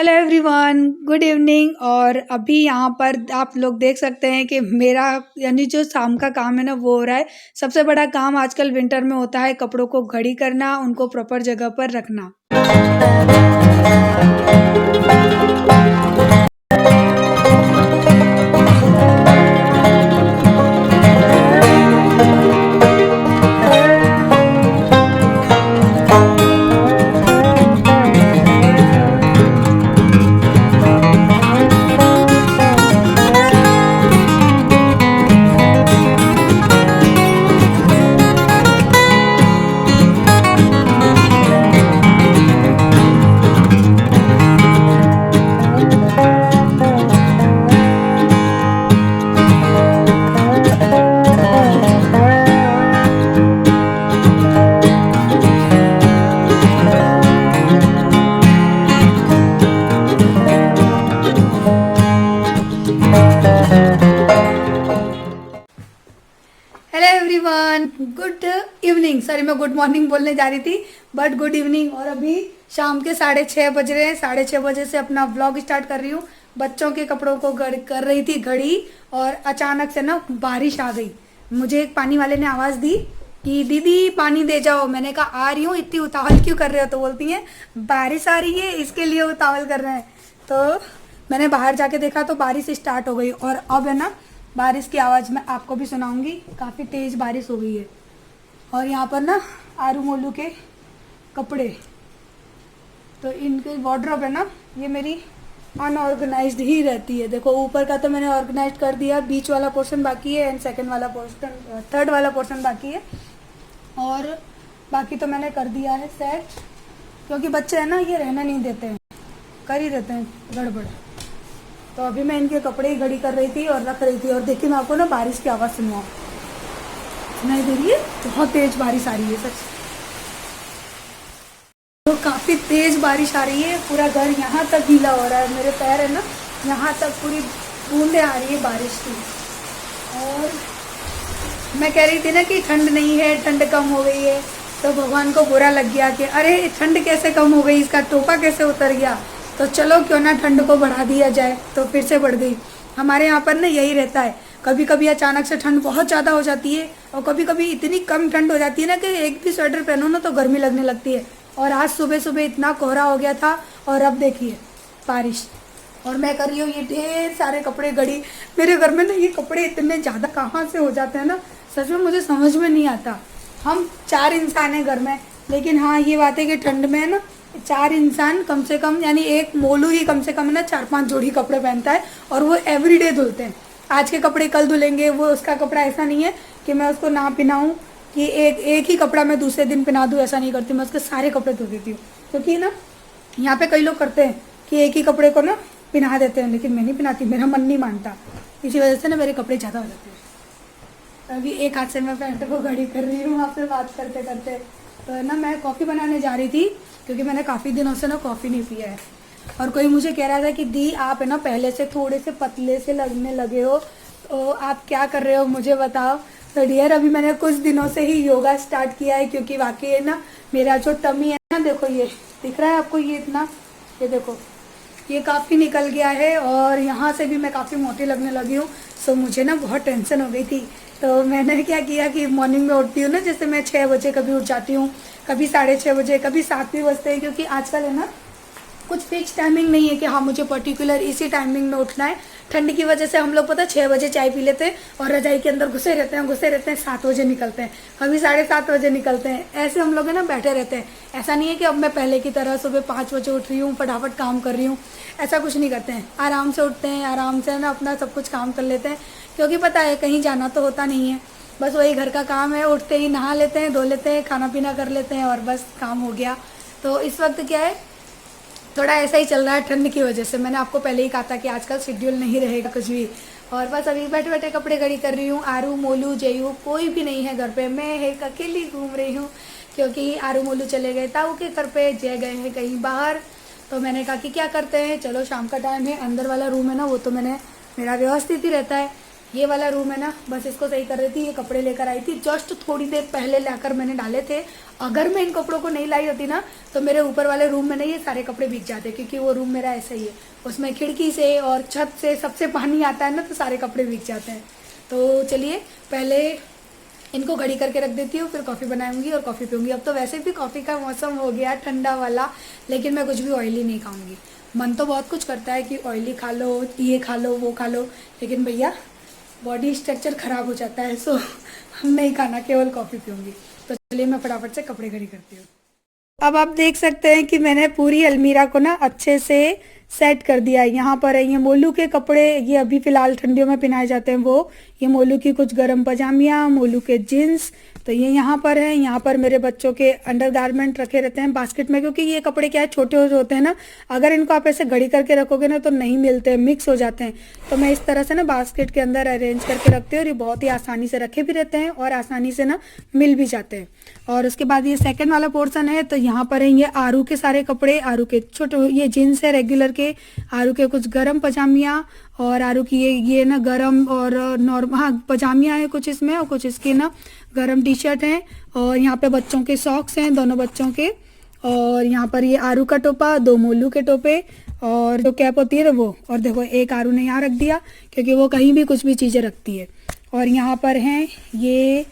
Hello everyone, good evening. और अभी यहाँ पर आप लोग देख सकते हैं कि मेरा यानी जो शाम का काम है ना वो हो रहा है। सबसे बड़ा काम आजकल विंटर में होता है कपड़ों को घड़ी करना, उनको प्रॉपर जगह पर रखना। Hello everyone, good evening. Sorry, मैं गुड मॉर्निंग बोलने जा रही थी बट गुड इवनिंग। और अभी शाम के 6:30 बज रहे हैं। 6:30 बजे से अपना व्लॉग स्टार्ट कर रही हूँ। बच्चों के कपड़ों को कर रही थी घड़ी और अचानक से ना बारिश आ गई। मुझे एक पानी वाले ने आवाज़ दी कि दीदी पानी दे जाओ। मैंने कहा आ रही हूँ, इतनी उतावल क्यों कर रहे हो? तो बोलती हैं बारिश आ रही है इसके लिए उतावल कर रहे हैं। तो मैंने बाहर जाके देखा तो बारिश स्टार्ट हो गई और अब है ना बारिश की आवाज़ मैं आपको भी सुनाऊंगी। काफ़ी तेज़ बारिश हो गई है। और यहाँ पर ना आरू मोलू के कपड़े, तो इनके वार्डरोब है ना, ये मेरी अनऑर्गेनाइज्ड ही रहती है। देखो ऊपर का तो मैंने ऑर्गेनाइज कर दिया, बीच वाला पोर्शन बाकी है एंड सेकंड वाला पोर्शन, थर्ड वाला पोर्शन बाकी है। और बाकी तो मैंने कर दिया है सेट, क्योंकि बच्चे हैं ना ये रहना नहीं देते हैं, कर ही देते हैं गड़बड़। तो अभी मैं इनके कपड़े ही घड़ी कर रही थी और रख रही थी। और देखिए मैं आपको ना बारिश की आवाज़ सुनवाऊँ, सुनाई दे रही है? बहुत तेज बारिश आ रही है सच। तो काफ़ी तेज बारिश आ रही है, पूरा घर यहाँ तक गीला हो रहा है। मेरे पैर है ना यहाँ तक पूरी बूंदें आ रही है बारिश की। और मैं कह रही थी ना कि ठंड नहीं है, ठंड कम हो गई है, तो भगवान को बुरा लग गया कि अरे ठंड कैसे कम हो गई, इसका टोपा कैसे उतर गया। तो चलो क्यों ना ठंड को बढ़ा दिया जाए, तो फिर से बढ़ गई। हमारे यहाँ पर ना यही रहता है, कभी कभी अचानक से ठंड बहुत ज़्यादा हो जाती है और कभी कभी इतनी कम ठंड हो जाती है ना कि एक भी स्वेटर पहनो ना तो गर्मी लगने लगती है। और आज सुबह सुबह इतना कोहरा हो गया था और अब देखिए बारिश। और मैं कर रही हूँ ये ढेर सारे कपड़े घड़ी। मेरे घर में ना ये कपड़े इतने ज़्यादा कहाँ से हो जाते हैं ना, सच में मुझे समझ में नहीं आता। हम 4 इंसान हैं घर में, लेकिन हाँ ये बात है कि ठंड में है ना 4 इंसान कम से कम, यानी एक मोलू ही कम से कम है ना 4-5 जोड़ी कपड़े पहनता है और वो एवरीडे धुलते हैं। आज के कपड़े कल धुलेंगे, वो उसका कपड़ा ऐसा नहीं है कि मैं उसको ना पहनाऊँ कि एक ही कपड़ा मैं दूसरे दिन पहना दूँ, ऐसा नहीं करती। मैं उसके सारे कपड़े धो देती हूँ, क्योंकि ना यहाँ पे कई लोग करते हैं कि एक ही कपड़े को ना पहना देते हैं, लेकिन मैं नहीं पहनाती, मेरा मन नहीं मानता। इसी वजह से ना मेरे कपड़े ज़्यादा हो जाते हैं। अभी एक हाथ से मैं पैंट को घड़ी कर रही हूँ आपसे बात करते करते। तो है ना मैं कॉफ़ी बनाने जा रही थी, क्योंकि मैंने काफ़ी दिनों से ना कॉफ़ी नहीं पिया है। और कोई मुझे कह रहा था कि दी आप है ना पहले से थोड़े से पतले से लगने लगे हो, तो आप क्या कर रहे हो मुझे बताओ। तो डियर अभी मैंने कुछ दिनों से ही योगा स्टार्ट किया है, क्योंकि वाकई है ना मेरा जो टमी है ना, देखो ये दिख रहा है आपको, ये इतना, ये देखो ये काफ़ी निकल गया है और यहाँ से भी मैं काफ़ी मोटी लगने लगी हूँ। सो मुझे ना बहुत टेंशन हो गई थी। तो मैंने क्या किया कि मॉर्निंग में उठती हूँ ना, जैसे मैं 6 बजे कभी उठ जाती हूँ, कभी 6:30 बजे, कभी 7 भी बजते हैं, क्योंकि आजकल है ना कुछ फिक्स टाइमिंग नहीं है कि हाँ मुझे पर्टिकुलर इसी टाइमिंग में उठना है। ठंड की वजह से हम लोग पता 6 बजे चाय पी लेते हैं और रजाई के अंदर घुसे रहते हैं 7 बजे निकलते हैं, कभी 7:30 बजे निकलते हैं। ऐसे हम लोग है ना बैठे रहते हैं। ऐसा नहीं है कि अब मैं पहले की तरह सुबह 5 बजे उठ रही हूँ, फटाफट काम कर रही हूँ, ऐसा कुछ नहीं करते हैं। आराम से उठते हैं, आराम से ना अपना सब कुछ काम कर लेते हैं, क्योंकि पता है कहीं जाना तो होता नहीं है, बस वही घर का काम है। उठते ही नहा लेते हैं, धो लेते हैं, खाना पीना कर लेते हैं और बस काम हो गया। तो इस वक्त क्या है, थोड़ा ऐसा ही चल रहा है ठंड की वजह से। मैंने आपको पहले ही कहा था कि आजकल शेड्यूल नहीं रहेगा कुछ भी। और बस अभी बैठे बैठे कपड़े घड़ी कर रही हूँ। आरू मोलू जयू कोई भी नहीं है घर पे, मैं एक अकेली घूम रही हूँ, क्योंकि आरू मोलू चले गए ताऊ के घर पे, जय गए हैं कहीं बाहर। तो मैंने कहा कि क्या करते हैं, चलो शाम का टाइम है, अंदर वाला रूम है ना वो तो मेरा व्यवस्थित ही रहता है, ये वाला रूम है ना, बस इसको सही कर रही थी। ये कपड़े लेकर आई थी, जस्ट थोड़ी देर पहले लाकर मैंने डाले थे। अगर मैं इन कपड़ों को नहीं लाई होती ना तो मेरे ऊपर वाले रूम में नहीं ये सारे कपड़े भीग जाते, क्योंकि वो रूम मेरा ऐसा ही है, उसमें खिड़की से और छत से सबसे पानी आता है ना, तो सारे कपड़े भीग जाते हैं। तो चलिए पहले इनको घड़ी करके रख देती हूँ, फिर कॉफ़ी बनाऊंगी और कॉफ़ी पीऊँगी। अब तो वैसे भी कॉफ़ी का मौसम हो गया ठंडा वाला, लेकिन मैं कुछ भी ऑयली नहीं खाऊंगी। मन तो बहुत कुछ करता है कि ऑयली खा लो, ये खा लो, वो खा लो, लेकिन भैया बॉडी स्ट्रक्चर ख़राब हो जाता है, सो हम नहीं खाना, केवल कॉफ़ी पीऊँगी। तो चलिए मैं फटाफट से कपड़े घड़ी करती हूँ। अब आप देख सकते हैं कि मैंने पूरी अलमीरा को ना अच्छे से सेट कर दिया है। यहाँ पर है ये मोलू के कपड़े, ये अभी फ़िलहाल ठंडियों में पहनाए जाते हैं वो, ये मोलू की कुछ गर्म पजामियाँ, मोलू के जीन्स, तो ये यहाँ पर है। यहाँ पर मेरे बच्चों के अंडरगारमेंट रखे रहते हैं बास्केट में, क्योंकि ये कपड़े क्या है छोटे होते हैं ना, अगर इनको आप ऐसे घड़ी करके रखोगे ना तो नहीं मिलते हैं, मिक्स हो जाते हैं। तो मैं इस तरह से ना बास्केट के अंदर अरेंज करके रखती हूँ और ये बहुत ही आसानी से रखे भी रहते हैं और आसानी से ना मिल भी जाते हैं। और उसके बाद ये सेकेंड वाला पोर्सन है, तो यहाँ पर है ये आरू के सारे कपड़े, आरू के छोटे ये जीन्स है रेगुलर के, आरू के कुछ गर्म पजामियाँ और आरू की ये ना गरम और नॉर्मल, हाँ पजामियाँ हैं कुछ इसमें और कुछ इसके ना गरम टी शर्ट हैं। और यहाँ पे बच्चों के सॉक्स हैं दोनों बच्चों के। और यहाँ पर ये आरू का टोपा, 2 मोलू के टोपे और जो कैप होती है वो, और देखो एक आरू ने यहाँ रख दिया क्योंकि वो कहीं भी कुछ भी चीज़ें रखती है। और यहाँ पर हैं ये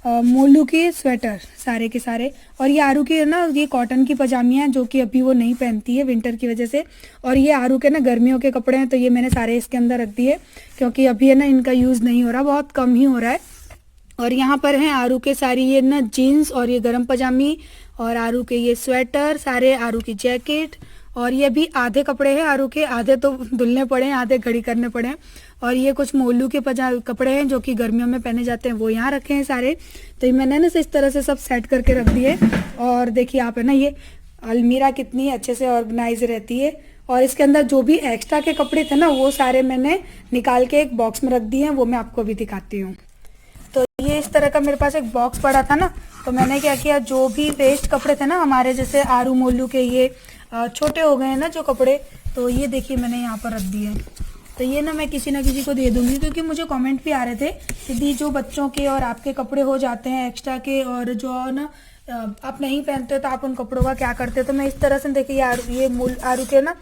मोलू के स्वेटर सारे के सारे, और ये आरू की है ना ये कॉटन की पजामियाँ हैं जो कि अभी वो नहीं पहनती है विंटर की वजह से। और ये आरू के ना गर्मियों के कपड़े हैं, तो ये मैंने सारे इसके अंदर रख दिए क्योंकि अभी है ना इनका यूज़ नहीं हो रहा, बहुत कम ही हो रहा है। और यहाँ पर हैं आरू के सारी ये ना जीन्स और ये गर्म पजामी, और आरू के ये स्वेटर सारे, आरू की जैकेट, और ये भी आधे कपड़े हैं आरू के, आधे तो धुलने पड़े हैं, आधे घड़ी करने पड़े हैं। और ये कुछ मोलू के कपड़े हैं जो कि गर्मियों में पहने जाते हैं, वो यहाँ रखे हैं सारे। तो ये मैंने ना इस तरह से सब सेट करके रख दिए। और देखिए आप है ना ये अलमीरा कितनी अच्छे से ऑर्गेनाइज रहती है। और इसके अंदर जो भी एक्स्ट्रा के कपड़े थे ना वो सारे मैंने निकाल के एक बॉक्स में रख दिए हैं, वो मैं आपको अभी दिखाती हूँ। तो ये इस तरह का मेरे पास एक बॉक्स पड़ा था ना, तो मैंने क्या किया, जो भी वेस्ट कपड़े थे ना हमारे, जैसे आरू मोलू के ये छोटे हो गए हैं ना जो कपड़े, तो ये देखिए मैंने यहाँ पर रख दिए। तो ये ना मैं किसी ना किसी को दे दूंगी, क्योंकि मुझे कमेंट भी आ रहे थे दीदी जो बच्चों के और आपके कपड़े हो जाते हैं एक्स्ट्रा के, और जो ना आप नहीं पहनते तो आप उन कपड़ों का क्या करते हो। तो मैं इस तरह से देखिए ये आरू के ना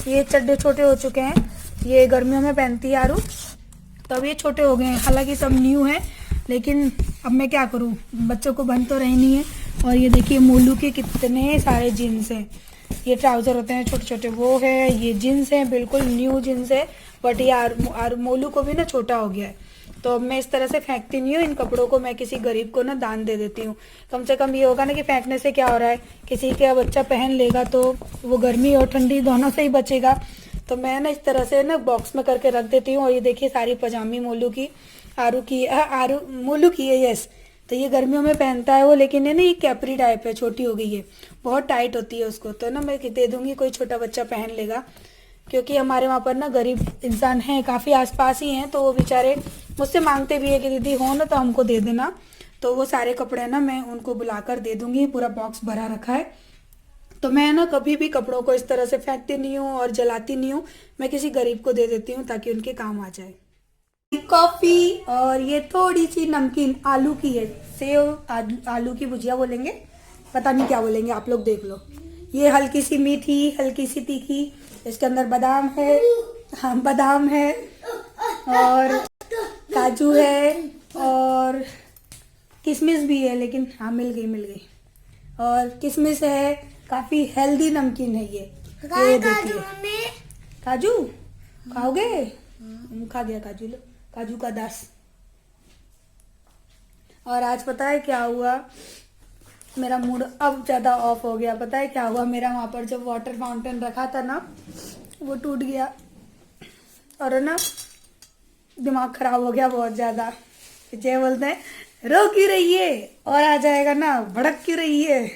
ये चड्डे छोटे हो चुके हैं, ये गर्मियों में पहनती है आरू, तो अब ये छोटे हो गए हैं, हालांकि सब न्यू है, लेकिन अब मैं क्या करूं, बच्चों को बंद तो रहनी है। और ये देखिए मोलू के कितने सारे जीन्स हैं, ये ट्राउजर होते हैं छोटे छोटे वो है, ये जीन्स है बिल्कुल न्यू जीन्स है, बट ये मोलू को भी ना छोटा हो गया है। तो अब मैं इस तरह से फेंकती नहीं हूँ इन कपड़ों को, मैं किसी गरीब को ना दान दे देती हूँ। कम से कम ये होगा ना कि फेंकने से क्या हो रहा है, किसी का बच्चा पहन लेगा तो वो गर्मी और ठंडी दोनों से ही बचेगा। तो मैं ना इस तरह से ना बॉक्स में करके रख देती हूँ। और ये देखिए सारी पजामी मोलू की, मोलू की है, यस। तो ये गर्मियों में पहनता है वो, लेकिन है ना ये कैपरी टाइप है, छोटी हो गई है, बहुत टाइट होती है उसको, तो ना मैं दे दूंगी, कोई छोटा बच्चा पहन लेगा। क्योंकि हमारे वहाँ पर ना गरीब इंसान हैं काफ़ी आसपास ही हैं, तो वो बेचारे मुझसे मांगते भी है कि दीदी हो ना तो हमको दे देना। तो वो सारे कपड़े ना मैं उनको बुलाकर दे दूंगी, पूरा बॉक्स भरा रखा है। तो मैं ना कभी भी कपड़ों को इस तरह से फेंकती नहीं हूँ और जलाती नहीं हूँ, मैं किसी गरीब को दे देती हूँ ताकि उनके काम आ जाए। कॉफ़ी और ये थोड़ी सी नमकीन आलू की है, सेव आलू की भुजिया बोलेंगे, पता नहीं क्या बोलेंगे, आप लोग देख लो। ये हल्की सी मीठी हल्की सी तीखी, इसके अंदर बादाम है, हाँ बादाम है और काजू है और किशमिश भी है, लेकिन हाँ मिल गई और किशमिश है, काफ़ी हेल्दी नमकीन है ये देखिए। काजू खाओगे? खा गया काजू, लो काजू का दास। और आज पता है क्या हुआ, मेरा मूड अब ज़्यादा ऑफ हो गया। पता है क्या हुआ, मेरा वहाँ पर जो वाटर फाउंटेन रखा था ना वो टूट गया, और ना दिमाग खराब हो गया बहुत ज़्यादा। जय बोलते हैं रो क्यों रही है, और आ जाएगा ना भड़क क्यों रही है।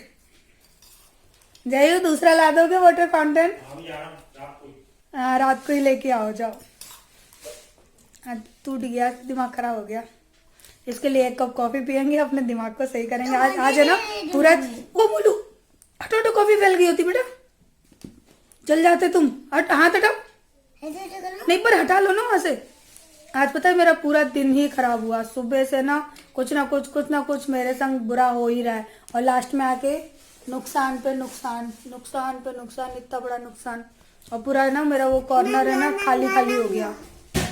जय दूसरा ला दोगे वाटर फाउंटेन? हाँ रात को ही लेके आओ, जाओ। टूट गया, दिमाग खराब हो गया, इसके लिए 1 कप कॉफी पियेंगे, अपने दिमाग को सही करेंगे। आज है ना पूरा, ओ बोलू हटो कॉफी फैल गई होती बेटा, जल जाते तुम, हाथ हटाओ, नहीं पर हटा लो ना वहां से, आज पता है मेरा पूरा दिन ही खराब हुआ। सुबह से ना कुछ ना कुछ मेरे संग बुरा हो ही रहा है, और लास्ट में आके नुकसान पे नुकसान, नुकसान पे नुकसान, इतना बड़ा नुकसान। और पूरा ना मेरा वो कॉर्नर है ना खाली खाली हो गया।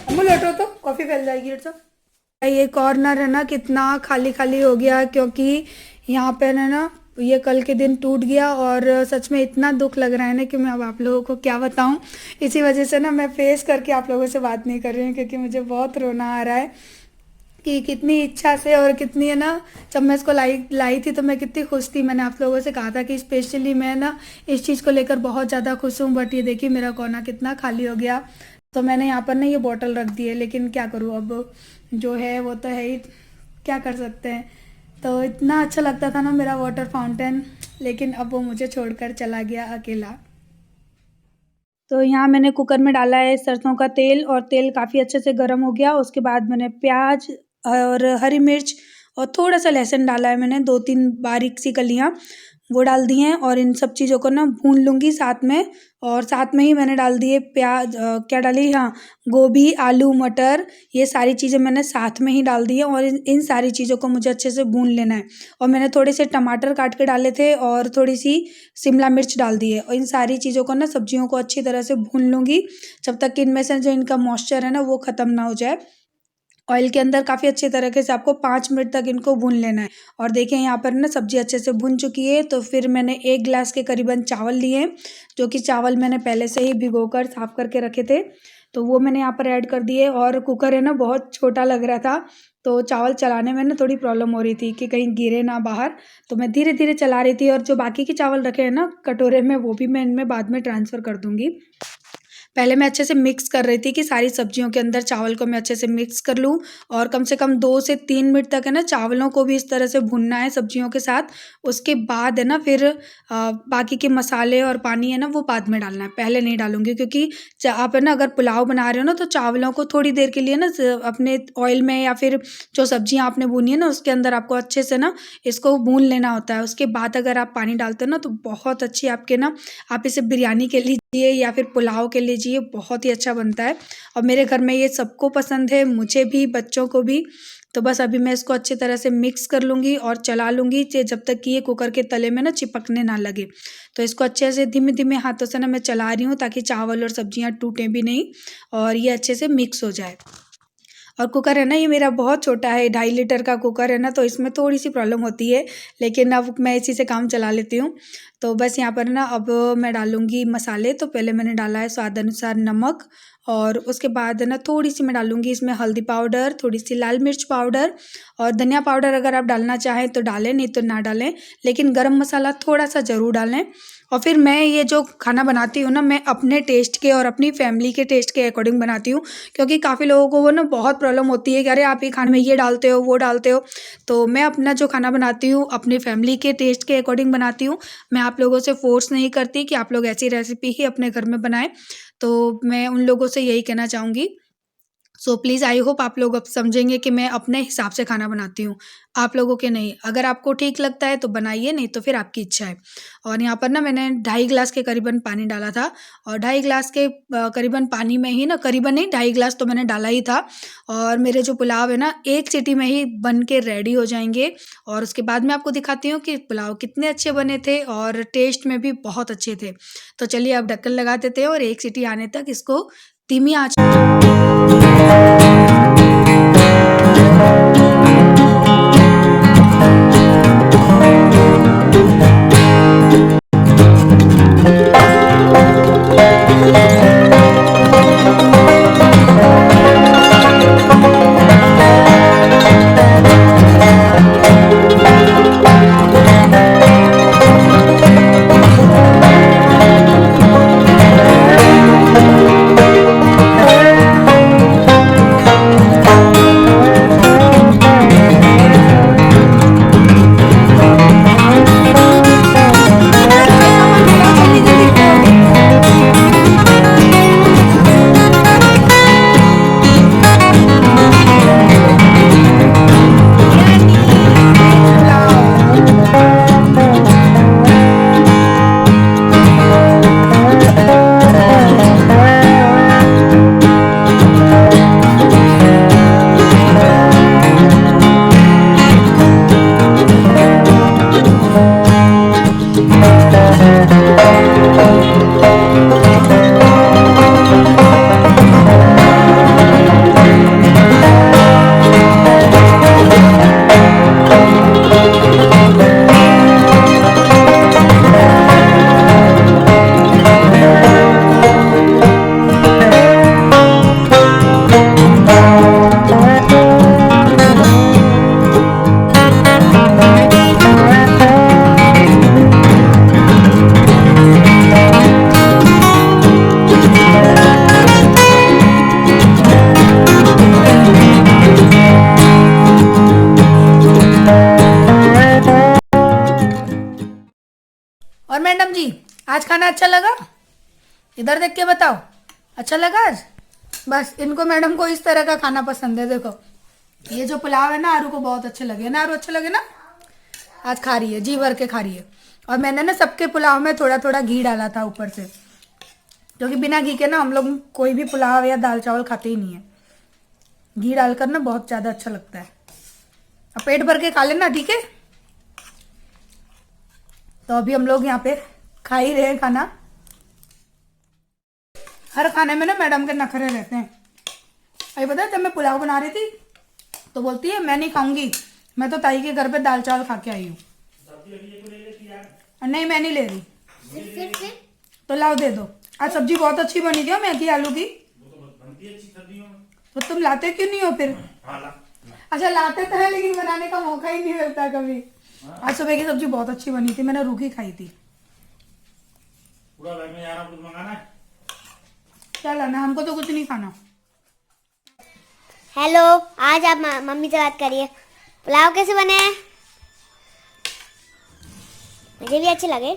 अम्मू लेटो तो कॉफी फैल जाएगी। लेट जाओ। ये कॉर्नर है ना कितना खाली खाली हो गया, क्योंकि यहाँ पे ना ये कल के दिन टूट गया, और सच में इतना दुख लग रहा है ना कि मैं अब आप लोगों को क्या बताऊं। इसी वजह से ना मैं फेस करके आप लोगों से बात नहीं कर रही हूँ, क्योंकि मुझे बहुत रोना आ रहा है कि कितनी इच्छा से और कितनी है ना, जब मैं इसको लाई थी तो मैं कितनी खुश थी। मैंने आप लोगों से कहा था कि स्पेशली मैं ना इस चीज़ को लेकर बहुत ज़्यादा खुश हूँ, बट ये देखिए मेरा कोना कितना खाली हो गया। तो मैंने यहाँ पर ना ये बॉटल रख दी है, लेकिन क्या करूँ, अब जो है वो तो है ही, क्या कर सकते हैं। तो इतना अच्छा लगता था ना मेरा वाटर फाउंटेन, लेकिन अब वो मुझे छोड़कर चला गया अकेला। तो यहाँ मैंने कुकर में डाला है सरसों का तेल, और तेल काफ़ी अच्छे से गर्म हो गया। उसके बाद मैंने प्याज और हरी मिर्च और थोड़ा सा लहसुन डाला है मैंने, 2-3 बारीक सी कलियाँ वो डाल दी हैं, और इन सब चीज़ों को ना भून लूँगी साथ में। और साथ में ही मैंने डाल दिए प्याज, क्या डाली, हाँ, गोभी, आलू, मटर, ये सारी चीज़ें मैंने साथ में ही डाल दी है, और इन सारी चीज़ों को मुझे अच्छे से भून लेना है। और मैंने थोड़े से टमाटर काट के डाले थे, और थोड़ी सी शिमला मिर्च डाल दी है, और इन सारी चीज़ों को ना सब्जियों को अच्छी तरह से भून लूँगी, जब तक कि इनमें से जो इनका मॉइस्चर है ना वो ख़त्म ना हो जाए। ऑयल के अंदर काफ़ी अच्छे तरीके से आपको 5 मिनट तक इनको भून लेना है। और देखिए यहाँ पर ना सब्ज़ी अच्छे से भुन चुकी है। तो फिर मैंने 1 गिलास के करीबन चावल लिए हैं, जो कि चावल मैंने पहले से ही भिगोकर साफ़ करके रखे थे, तो वो मैंने यहाँ पर ऐड कर दिए। और कुकर है ना बहुत छोटा लग रहा था, तो चावल चलाने में ना थोड़ी प्रॉब्लम हो रही थी कि कहीं गिरे ना बाहर, तो मैं धीरे धीरे चला रही थी। और जो बाकी के चावल रखे हैं ना कटोरे में, वो भी मैं इनमें बाद में ट्रांसफ़र कर दूँगी। पहले मैं अच्छे से मिक्स कर रही थी कि सारी सब्जियों के अंदर चावल को मैं अच्छे से मिक्स कर लूँ, और कम से कम 2 से 3 मिनट तक है ना चावलों को भी इस तरह से भुनना है सब्जियों के साथ। उसके बाद है ना फिर बाकी के मसाले और पानी है ना वो बाद में डालना है, पहले नहीं डालूँगी, क्योंकि आप है ना अगर पुलाव बना रहे हो ना तो चावलों को थोड़ी देर के लिए ना अपने ऑयल में, या फिर जो सब्जियाँ आपने भूनी है ना उसके अंदर आपको अच्छे से ना इसको भून लेना होता है। उसके बाद अगर आप पानी डालते हो ना तो बहुत अच्छी आपके ना, आप इसे बिरयानी के लिए या फिर पुलाव के लिए बहुत ही अच्छा बनता है। और मेरे घर में ये सबको पसंद है, मुझे भी, बच्चों को भी। तो बस अभी मैं इसको अच्छी तरह से मिक्स कर लूँगी और चला लूँगी जब तक कि ये कुकर के तले में ना चिपकने ना लगे। तो इसको अच्छे से धीमे धीमे हाथों से ना मैं चला रही हूँ, ताकि चावल और सब्जियाँ टूटें भी नहीं, और ये अच्छे से मिक्स हो जाए। और कुकर है ना ये मेरा बहुत छोटा है, 2.5 लीटर का कुकर है ना, तो इसमें थोड़ी सी प्रॉब्लम होती है, लेकिन अब मैं इसी से काम चला लेती हूँ। तो बस यहाँ पर ना अब मैं डालूँगी मसाले। तो पहले मैंने डाला है स्वाद अनुसार नमक, और उसके बाद है ना थोड़ी सी मैं डालूँगी इसमें हल्दी पाउडर, थोड़ी सी लाल मिर्च पाउडर, और धनिया पाउडर अगर आप डालना चाहें तो डालें, नहीं तो ना डालें, लेकिन गरम मसाला थोड़ा सा ज़रूर डालें। और फिर मैं ये जो खाना बनाती हूँ ना, मैं अपने टेस्ट के और अपनी फैमिली के टेस्ट के अकॉर्डिंग बनाती हूँ, क्योंकि काफ़ी लोगों को वो ना बहुत प्रॉब्लम होती है कि अरे आप ये खाने में ये डालते हो, वो डालते हो। तो मैं अपना जो खाना बनाती हूँ अपनी फैमिली के टेस्ट के अकॉर्डिंग बनाती हूँ। मैं आप लोगों से फोर्स नहीं करती कि आप लोग ऐसी रेसिपी ही अपने घर में बनाएं। तो मैं उन लोगों से यही कहना चाहूँगी। सो प्लीज़ आई होप आप लोग अब समझेंगे कि मैं अपने हिसाब से खाना बनाती हूँ, आप लोगों के नहीं। अगर आपको ठीक लगता है तो बनाइए, नहीं तो फिर आपकी इच्छा है। और यहाँ पर ना मैंने 2.5 गिलास के करीबन पानी डाला था, और 2.5 गिलास के करीबन पानी में ही ना, करीबन नहीं 2.5 गिलास तो मैंने डाला ही था। और मेरे जो पुलाव है ना 1 सीटी में ही बन के रेडी हो जाएंगे। और उसके बाद मैं आपको दिखाती हूँ कि पुलाव कितने अच्छे बने थे, और टेस्ट में भी बहुत अच्छे थे। तो चलिए अब ढक्कन लगा देते हैं, और 1 सीटी आने तक इसको धीमी आंच खाना अच्छा लगा? इधर देख के बताओ, अच्छा लगा आज? बस इनको मैडम को इस तरह का खाना पसंद है। देखो ये जो पुलाव है ना, आरू को बहुत अच्छे लगे ना। आरू अच्छे लगे ना? आज खा रही है, जी भर के खा रही है। और मैंने ना सबके पुलाव में थोड़ा थोड़ा घी डाला था ऊपर से, क्योंकि बिना घी के ना हम लोग कोई भी पुलाव या दाल चावल खाते ही नहीं है। घी डालकर ना बहुत ज़्यादा अच्छा लगता है। अब पेट भर के खा लेना, ठीक है? तो अभी हम लोग यहाँ पे खा ही रहे हैं खाना। हर खाने में ना मैडम के नखरे रहते हैं। अभी पता है, जब मैं पुलाव बना रही थी तो बोलती है मैं नहीं खाऊंगी, मैं तो ताई के घर पे दाल चावल खा के आई हूँ। नहीं मैं नहीं ले रही। तो लाओ दे दो। आज सब्जी बहुत अच्छी बनी थी मेथी आलू की। तो तुम लाते क्यों नहीं हो फिर? अच्छा लाते तो है, लेकिन बनाने का मौका ही नहीं मिलता कभी। आज सुबह की सब्जी बहुत अच्छी बनी थी, मैंने रूखी खाई थी। पूरा घर में यार कुछ मंगाना है? क्या लाना? हमको तो कुछ नहीं खाना। हेलो, आज आप मम्मी से बात करिए। पुलाव कैसे बने हैं? मुझे भी अच्छे लगे।